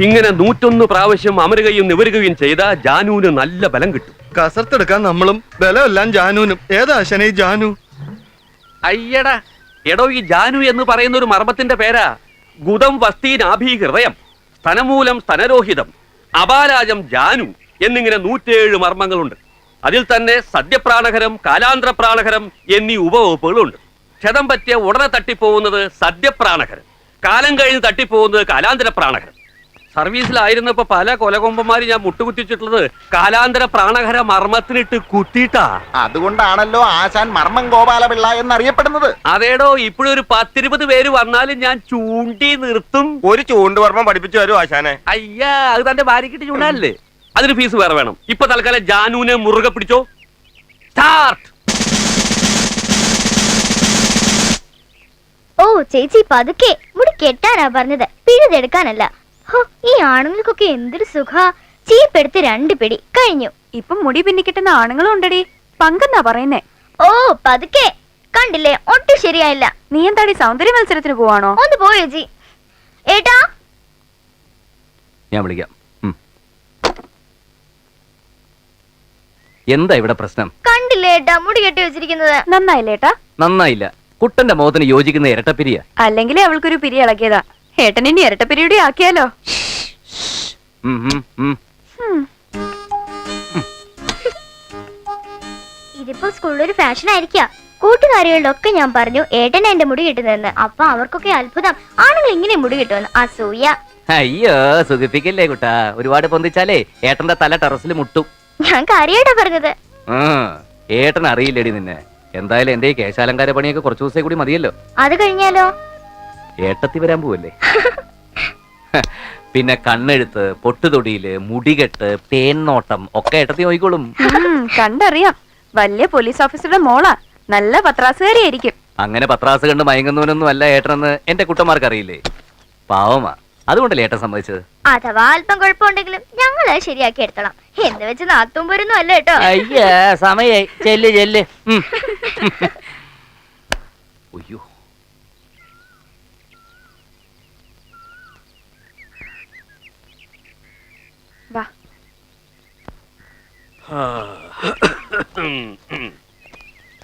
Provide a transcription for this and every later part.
ഇങ്ങനെ 101 പ്രാവശ്യം അമരുകയും നിവരുകയും ചെയ്ത ജാനുവിന് നല്ല ബലം കിട്ടും. കസർത്തെടുക്കാൻ നമ്മളും ബലമെല്ലാം ജാനുവിനും. ഏതാ ശനി ജാനു? അയ്യടാ എടോ, ഈ ജാനു എന്ന് പറയുന്ന ഒരു മർമ്മത്തിന്റെ പേരാ. ഗുദം വസ്തീനാഭി ഹൃദയം, സ്തനമൂലം സ്തനരോഹിതം, അപാരാജം ജാനു എന്നിങ്ങനെ 107 മർമ്മങ്ങളുണ്ട്. അതിൽ തന്നെ സദ്യപ്രാണഹരം, കാലാന്തരപ്രാണഹരം എന്നീ ഉപവകുപ്പുകളുണ്ട്. ക്ഷതം പറ്റിയ ഉടനെ തട്ടിപ്പോകുന്നത് സദ്യപ്രാണഹരം, കാലം കഴിഞ്ഞ് തട്ടിപ്പോകുന്നത് കാലാന്തരപ്രാണഹരം. സർവീസിലായിരുന്നപ്പോ പല കൊലകൊമ്പന്മാര് ഞാൻ മുട്ടുകുത്തിച്ചിട്ടുള്ളത് കാലാന്തര പ്രാണഹര മർമ്മത്തിനിട്ട് കുത്തിയിട്ടാ. അതുകൊണ്ടാണല്ലോ ആശാൻ മർമ്മം ഗോപാലപിള്ള എന്നറിയപ്പെടുന്നത്. അതേടോ, ഇപ്പോഴൊരു 10-20 പേര് വന്നാലും ഞാൻ ചൂണ്ടി നിർത്തും. ഒരു ചൂണ്ടുവർമ്മം പഠിപ്പിച്ചു തരൂ ആശാനെ. അയ്യാ, അത് തന്റെ ഭാര്യക്കിട്ട് ചൂണ്ടല്ലേ. അതിന് ഫീസ് വേറെ വേണം. ഇപ്പൊ തൽക്കാലം ജാനുവിനെ മുറുകെ പിടിച്ചോ. സ്റ്റാർട്ട്. ഓ ചേച്ചി, പതുക്കെ. മുടി കെട്ടാനാ പറഞ്ഞത്, പിഴുതെടുക്കാനല്ല. ഈ ആണുങ്ങൾക്കൊക്കെ എന്തൊരു സുഖ. ചീപ്പെടുത്ത് 2 പിടി കഴിഞ്ഞു. ഇപ്പം മുടി പിന്നി കിട്ടുന്ന ആണുങ്ങളും ഉണ്ടടി. പങ്കെന്നാ പറയുന്നേ. ഓ പതുക്കെ. കണ്ടില്ലേ, ഒട്ടും ശരിയായില്ല. നീ എന്താടി സൗന്ദര്യ മത്സരത്തിന് പോവാണോ? ഒന്ന് പോ ചേച്ചി. ഏട്ടാ, ഞാൻ വിളിക്കാം. എന്താ ഇവിടെ പ്രശ്നം? കണ്ടില്ലേ ഏട്ടാ, മുടി കെട്ടി വെച്ചിരിക്കുന്നത്. നന്നായില്ലേട്ടാ? നന്നായില്ല. കുട്ടന്റെ മുഖത്തിന് യോജിക്കുന്ന ഇരട്ടപ്പിരിയ. അല്ലെങ്കിലേ അവൾക്കൊരു പിരി ഇളകിയതാ. ഏട്ടൻ ഇനി ഇരട്ടപ്പിരിയുടെ ആക്കിയാലോ? ഇതിപ്പോ സ്കൂളിലൊരു ഫാഷൻ ആയിരിക്കാം. കൂട്ടുകാരികളിലൊക്കെ ഞാൻ പറഞ്ഞു ഏട്ടനെ എന്റെ മുടി കിട്ടുന്നതെന്ന്. അപ്പൊ അവർക്കൊക്കെ അത്ഭുതം, ആണുങ്ങൾ ഇങ്ങനെ മുടി കിട്ടുമെന്ന്. അസൂയ. അയ്യോ, സുഖിപ്പിക്കല്ലേ കുട്ടാ. ഒരുപാട് പൊന്തിച്ചാലേ ഏട്ടന്റെ തല ടെറസിൽ മുട്ടും. ഞാൻ കാര്യമായിട്ടാ പറഞ്ഞത്. ഏട്ടൻ അറിയില്ലടി നിന്നെ. എന്തായാലും എന്റെ ഈ കേശാലങ്കാര പണിയൊക്കെ കുറച്ചു ദിവസം കൂടി മതിയല്ലോ. അത് കഴിഞ്ഞാലോ? ഏട്ടത്തി വരാൻ പോവല്ലേ. പിന്നെ കണ്ണെഴുത്ത്, പൊട്ടുതൊടിയില്, മുടികെട്ട്, തേന്നോട്ടം ഒക്കെ ഏട്ടത്തി നോക്കിക്കോളും. കണ്ടറിയാം. വലിയ പോലീസ് ഓഫീസറുടെ മോളാ. നല്ല പത്രാസുകാരിയായിരിക്കും. അങ്ങനെ പത്രാസ് കണ്ട് മയങ്ങുന്നവനൊന്നും അല്ല ഏട്ടനെന്ന് എന്റെ കുട്ടന്മാർക്ക് അറിയില്ലേ. പാവമാ. അതുകൊണ്ടല്ലേ ഏട്ടൻ സമ്മതിച്ചത്. അഥവാ അല്പം കുഴപ്പമുണ്ടെങ്കിലും ഞങ്ങൾ അത് ശരിയാക്കി എടുത്തോളാം. എന്ന് വെച്ച് നാത്തും പോരൊന്നും അല്ല കേട്ടോ. അയ്യാ, സമയായി. ചെല്ല് ചെല്ല്. അയ്യോ, വാ.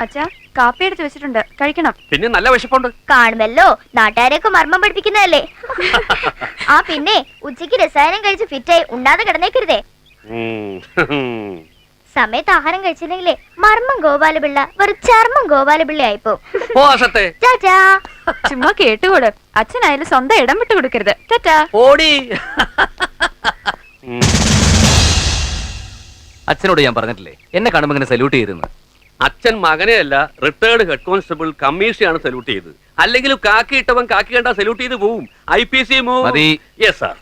അച്ഛാ, കാപ്പി എടുത്ത് വെച്ചിട്ടുണ്ട്, കഴിക്കണം. പിന്നെ നല്ല വിശപ്പുണ്ട്. കാണുമല്ലോ, നാട്ടുകാരെയൊക്കെ മർമ്മം പഠിപ്പിക്കുന്നതല്ലേ. ആ പിന്നെ ഉച്ചയ്ക്ക് രസായനം കഴിച്ച് ഫിറ്റായി ഉണ്ണാതെ കിടന്നേക്കരുതേ. സമയത്ത് ആഹാരം കഴിച്ചില്ലെങ്കിലേ മർമ്മം ഗോപാലപിള്ള വെറും ചർമ്മം ഗോപാലപിള്ള ആയിപ്പോ. ചാച്ചാ. ചുമ്മാ കേട്ടുകൂട്. അച്ഛനായാലും സ്വന്തം ഇടം വിട്ടു കൊടുക്കരുത്. ടാറ്റാ. ഓടി. അച്ഛനോട് ഞാൻ പറഞ്ഞിട്ടില്ലേ എന്നെ കാണുമ്പോ ഇങ്ങനെ സല്യൂട്ട് ചെയ്തിരുന്നു. അച്ഛൻ മകനെയല്ല, റിട്ടയർഡ് ഹെഡ് കോൺസ്റ്റബിൾ കമ്മീഷനാണ് സല്യൂട്ട് ചെയ്തത്. അല്ലെങ്കിലും കാക്കി ഇട്ടവൻ കാക്കി കണ്ടാ സല്യൂട്ട് ചെയ്ത് പോവും. IPC move. Yes sir.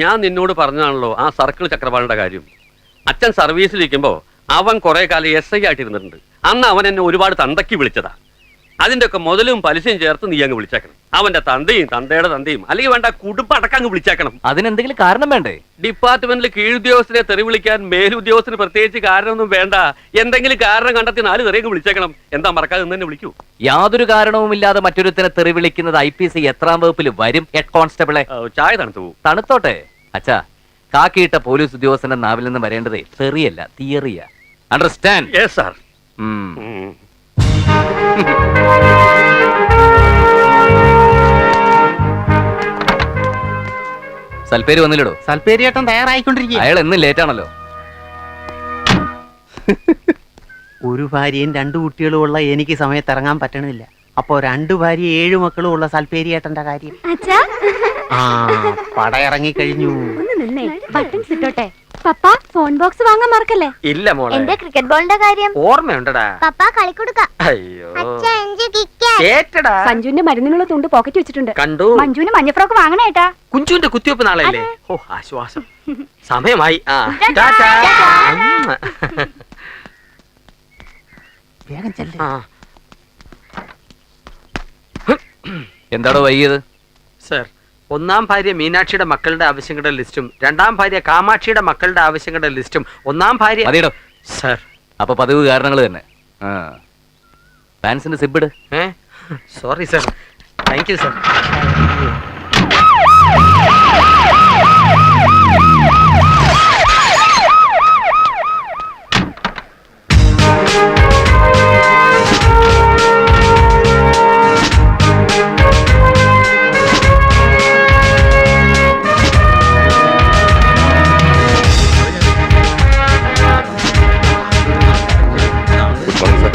ഞാൻ നിന്നോട് പറഞ്ഞാണല്ലോ ആ സർക്കിൾ ചക്രപാണിയുടെ കാര്യം. അച്ഛൻ സർവീസിലിരിക്കുമ്പോ അവൻ കുറെ കാലം SI ആയിട്ടിരുന്നിട്ടുണ്ട്. അന്ന് അവൻ എന്നെ ഒരുപാട് തന്തയ്ക്ക് വിളിച്ചതാ. അതിന്റെ ഒക്കെ മുതലും പലിശയും ചേർത്ത് നീ അങ്ങ് വിളിച്ചേക്കണം. അവന്റെ തന്തയും തന്തയുടെ തന്തയും അല്ലെങ്കിൽ വേണ്ട കുടുംബം അടക്കം അങ്ങ് വിളിച്ചേക്കണം. അതിനെന്തെങ്കിലും കാരണം വേണ്ടേ? ഡിപ്പാർട്ട്മെന്റിൽ കീഴുദ്യോഗസ്ഥരെ തെറി വിളിക്കാൻ മേലുദ്യോഗസ്ഥന് പ്രത്യേകിച്ച് കാരണമൊന്നും വേണ്ട. എന്തെങ്കിലും കാരണം കണ്ടെത്തി 4 തെറിയൊക്കെ വിളിച്ചേക്കണം. എന്താ മറക്കാതെ തന്നെ വിളിക്കൂ. യാതൊരു കാരണവുമില്ലാതെ മറ്റൊരുത്തിനെ തെറി വിളിക്കുന്നത് IPC എത്രാം വകുപ്പിൽ വരും? ഹെഡ് കോൺസ്റ്റബിളെ. ചായ തണുത്തു പോകും. തണുത്തോട്ടെ അച്ഛാ. കാക്കിയിട്ട പോലീസ് ഉദ്യോഗസ്ഥന്റെ നാവിൽ നിന്ന് വരേണ്ടതേ തെറിയല്ല, തിയറിയാ. അണ്ടർസ്റ്റാൻഡ്? Yes sir. സൽപ്പേര് വന്നില്ലടോ. സൽപ്പേരിയേട്ടൻ തയ്യാറായിക്കൊണ്ടിരിക്കുക. അയാൾ എന്നും ലേറ്റ് ആണല്ലോ. ഒരു ഭാര്യയും 2 കുട്ടികളും ഉള്ള എനിക്ക് സമയത്ത് ഇറങ്ങാൻ പറ്റണില്ല. അപ്പോ 2 ഭാര്യ 7 മക്കളും ഉള്ള സൽപ്പേരിയേട്ടന്റെ കാര്യം. ആ, പട ഇറങ്ങി കഴിഞ്ഞു. പപ്പ ഫോൺ ബോക്സ് വാങ്ങാൻ മറക്കല്ലേ. ഇല്ല മോളെ. എന്റെ ക്രിക്കറ്റ് ബോളിന്റെ കാര്യം ഓർമ്മയുണ്ടടാ. പപ്പ കളിക്കൊടുക്ക. അയ്യോ, മഞ്ജുവിന്റെ മരുന്നിനുള്ള തുണ്ട് പോക്കറ്റ് വെച്ചിട്ടുണ്ട്. കണ്ടു. മഞ്ജുവിന് മഞ്ഞഫ്രോക്ക് വാങ്ങണേട്ടാ. കുഞ്ചുവിന്റെ കുത്തിവെപ്പ് നാളെയല്ലേ? ഓ, ആശ്വാസം. സമയമായി. വേഗം ചെല്ല്. എന്താടോ വൈകിയത്? സർ, 1-ാം ഭാര്യ മീനാക്ഷിയുടെ മക്കളുടെ ആവശ്യങ്ങളുടെ ലിസ്റ്റും 2-ാം ഭാര്യ കാമാക്ഷിയുടെ മക്കളുടെ ആവശ്യങ്ങളുടെ ലിസ്റ്റും 1-ാം ഭാര്യ. മതിയോ സർ? അപ്പൊ പതിവ് കാരണങ്ങൾ തന്നെ. ഫാൻസിന്റെ സിബിഡ്. Sorry sir. Thank you sir.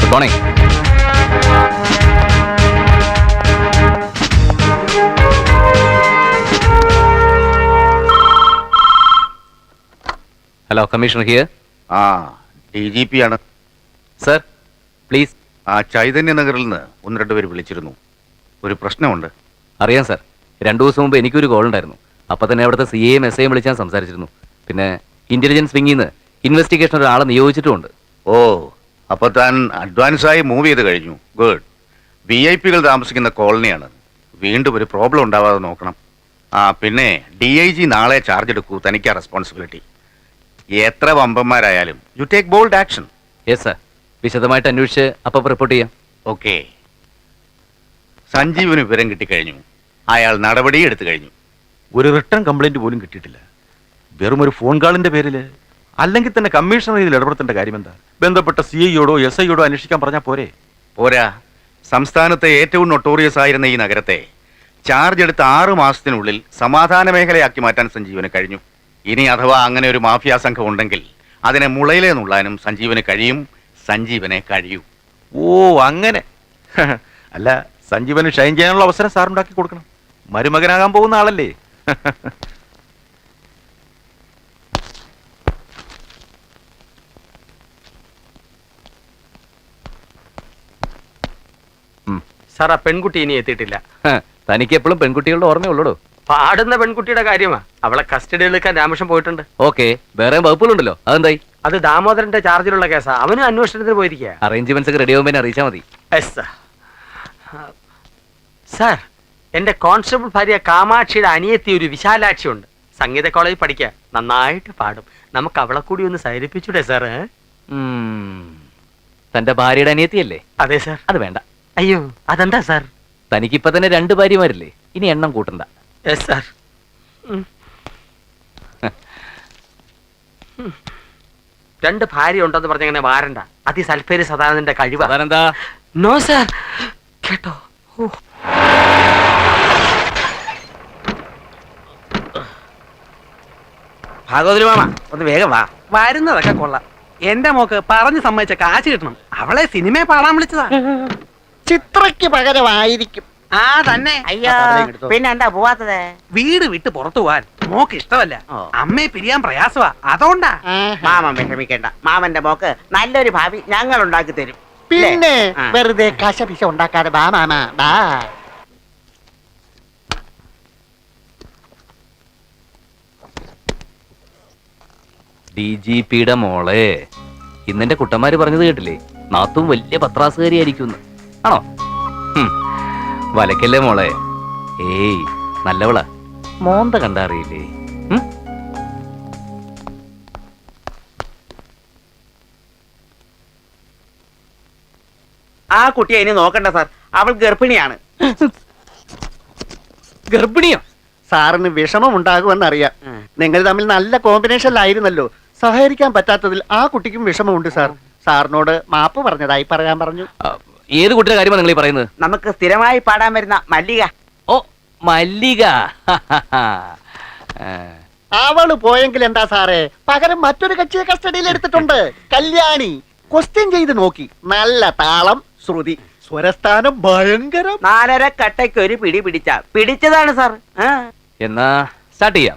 Good morning. Hello, commissioner here. ആ DGP ആണ്. Sir please. ആ ചൈതന്യ നഗറിൽ നിന്ന് 1-2 പേര് വിളിച്ചിരുന്നു. ഒരു പ്രശ്നമുണ്ട്. അറിയാം സർ. 2 ദിവസം മുമ്പ് എനിക്കൊരു കോൾ ഉണ്ടായിരുന്നു. അപ്പൊ തന്നെ അവിടുത്തെ CAയും SIയും വിളിച്ച് ഞാൻ സംസാരിച്ചിരുന്നു. പിന്നെ ഇന്റലിജൻസ് വിങ്ങിൽ നിന്ന് ഇൻവെസ്റ്റിഗേഷൻ ഒരാളെ നിയോഗിച്ചിട്ടുമുണ്ട്. ഓ, അപ്പൊ താൻ അഡ്വാൻസായി മൂവ് ചെയ്ത് കഴിഞ്ഞു. ഗുഡ്. VIP-കൾ താമസിക്കുന്ന കോളനിയാണ്. വീണ്ടും ഒരു പ്രോബ്ലം ഉണ്ടാവാതെ നോക്കണം. ആ പിന്നെ DIG നാളെ ചാർജ് എടുക്കൂ. തനിക്കാ റെസ്പോൺസിബിലിറ്റി. എത്ര വമ്പന്മാരായാലും you take bold action. Yes sir. വിശദമായിട്ട് അന്വേഷിച്ച് അപ്പം റിപ്പോർട്ട് ചെയ്യാം. ഓക്കെ. സഞ്ജീവിന് വിവരം കിട്ടിക്കഴിഞ്ഞു. അയാൾ നടപടി എടുത്തു കഴിഞ്ഞു. ഒരു റിട്ടേൺ കംപ്ലൈന്റ് പോലും കിട്ടിയിട്ടില്ല. വെറും ഒരു ഫോൺ കാളിന്റെ പേരില്. അല്ലെങ്കിൽ തന്നെ കമ്മീഷണർ ഇതിൽ ഇടപെടുത്തേണ്ട കാര്യം എന്താ? ബന്ധപ്പെട്ട CIയോടോ SIയോടോ അന്വേഷിക്കാൻ പറഞ്ഞാൽ പോരെ? പോരാ. സംസ്ഥാനത്തെ ഏറ്റവും നൊട്ടോറിയസ് ആയിരുന്ന ഈ നഗരത്തെ ചാർജ് എടുത്ത 6 മാസത്തിനുള്ളിൽ സമാധാന മേഖലയാക്കി മാറ്റാൻ സഞ്ജീവന് കഴിഞ്ഞു. ഇനി അഥവാ അങ്ങനെ ഒരു മാഫിയ സംഘം ഉണ്ടെങ്കിൽ അതിനെ മുളയിലേ നുള്ളാനും സഞ്ജീവന് കഴിയും. സഞ്ജീവനെ കഴിയൂ. ഓ അങ്ങനെ. അല്ല, സഞ്ജീവന് ഷൈൻ ചെയ്യാനുള്ള അവസരം സാറുണ്ടാക്കി കൊടുക്കണം. മരുമകനാകാൻ പോകുന്ന ആളല്ലേ. സാർ, ആ പെൺകുട്ടി ഇനി എത്തിയിട്ടില്ല. തനിക്ക് എപ്പോഴും പെൺകുട്ടികളുടെ ഓർമ്മയുള്ളൂ. പാടുന്ന പെൺകുട്ടിയുടെ കാര്യമാ. അവളെ കസ്റ്റഡിയിൽ എടുക്കാൻ രാമകൃഷ്ണൻ പോയിട്ടുണ്ട്. ഓക്കെ, വേറെ വകുപ്പുകളുണ്ടല്ലോ. അതെന്തായി? അത് ദാമോദരന്റെ ചാർജിലുള്ള കേസാ. അവനും അന്വേഷണത്തിന് പോയിരിക്കുക. അറേഞ്ച്മെന്റ്സ് ഒക്കെ റെഡി ആവുമ്പോൾ അറിയിച്ചാൽ മതി. സാർ, എന്റെ കോൺസ്റ്റബിൾ ഭാര്യ കാമാക്ഷിയുടെ അനിയത്തി ഒരു വിശാലാക്ഷി ഉണ്ട്. സംഗീത കോളേജിൽ പഠിക്കുക. നന്നായിട്ട് പാടും. നമുക്ക് അവളെ കൂടി ഒന്ന് സൈരിപ്പിച്ചൂടെ സാറ്? തന്റെ ഭാര്യയുടെ അനിയത്തിയല്ലേ? അതെ സാർ. അത് വേണ്ട. അയ്യോ, അതെന്താ സാർ? തനിക്കിപ്പൊ തന്നെ 2 ഭാര്യമാരില്ലേ? ഇനി എണ്ണം കൂട്ടണ്ട. Yes sir. 2 ഭാര്യ ഉണ്ടെന്ന് പറഞ്ഞങ്ങനെ വാരണ്ട. അതി സൽഫേരി സദാനന്ദന്റെ കഴിവ്. അതാണെന്താ? No sir. കേട്ടോ? ഭാഗവതി മാമ ഒന്ന് വേഗം വാ. വരുന്നതൊക്കെ കൊള്ളാം. എന്റെ മോക്ക് പറഞ്ഞു സമ്മതിച്ച കാശ് കിട്ടണം. അവളെ സിനിമയെ പാടാൻ വിളിച്ചതാ. ചിത്രയ്ക്ക് പകരമായിരിക്കും. ആ തന്നെ. അയ്യോ, പിന്നെ എന്താ പോവാത്തത്? വീട് വിട്ട് പുറത്തു പോവാൻ മോക്ക് ഇഷ്ടമല്ല. അമ്മയെ പിരിയാൻ പ്രയാസമാ. അതുകൊണ്ടാ. മാമൻ വിഷമിക്കേണ്ട. മാമന്റെ മോക്ക് നല്ലൊരു ഭാവി ഞങ്ങൾ ഉണ്ടാക്കി തരും. പിന്നെ വെറുതെ കശപിശ ഉണ്ടാക്കാതെ ബാ മാമ ബാ. DGPയുടെ മോളെ ഇന്നെന്റെ കുട്ടന്മാര് പറഞ്ഞത് കേട്ടില്ലേ? നാത്തും വലിയ പത്രാസുകാരിയായിരിക്കും. ആണോ? വലക്കല്ലേ മോളെ. ഏയ്, നല്ലവളാ. മോന്ത കണ്ടറിയില്ലേ? ആ കുട്ടിയെ ഇനി നോക്കണ്ട സാർ. അവൾ ഗർഭിണിയാണ്. ഗർഭിണിയോ? സാറിന് വിഷമം ഉണ്ടാകുമെന്നറിയാം. നിങ്ങൾ തമ്മിൽ നല്ല കോമ്പിനേഷനിലായിരുന്നല്ലോ. സഹകരിക്കാൻ പറ്റാത്തതിൽ ആ കുട്ടിക്കും വിഷമമുണ്ട് സാർ. സാറിനോട് മാപ്പ് പറഞ്ഞതായി പറയാൻ പറഞ്ഞു. ഏത് കുട്ടിയുടെ കാര്യമാണ് നിങ്ങൾ ഈ പറയുന്നത്? നമുക്ക് സ്ഥിരമായി പാടാൻ വരുന്ന മല്ലിക. ഓ, മല്ലിക. അവള് പോയെങ്കിൽ എന്താ സാറേ, പകരം മറ്റൊരു കക്ഷിയെ കസ്റ്റഡിയിൽ എടുത്തിട്ടുണ്ട്. കല്യാണി. ക്വസ്റ്റ്യൻ ചെയ്ത് നോക്കി. നല്ല താളം, ശ്രുതി, സ്വരസ്ഥാനം ഭയങ്കരം. 4.5 കട്ടയ്ക്ക് ഒരു പിടി പിടിച്ചതാണ് സാർ. എന്നാ സ്റ്റാർട്ട് ചെയ്യാം.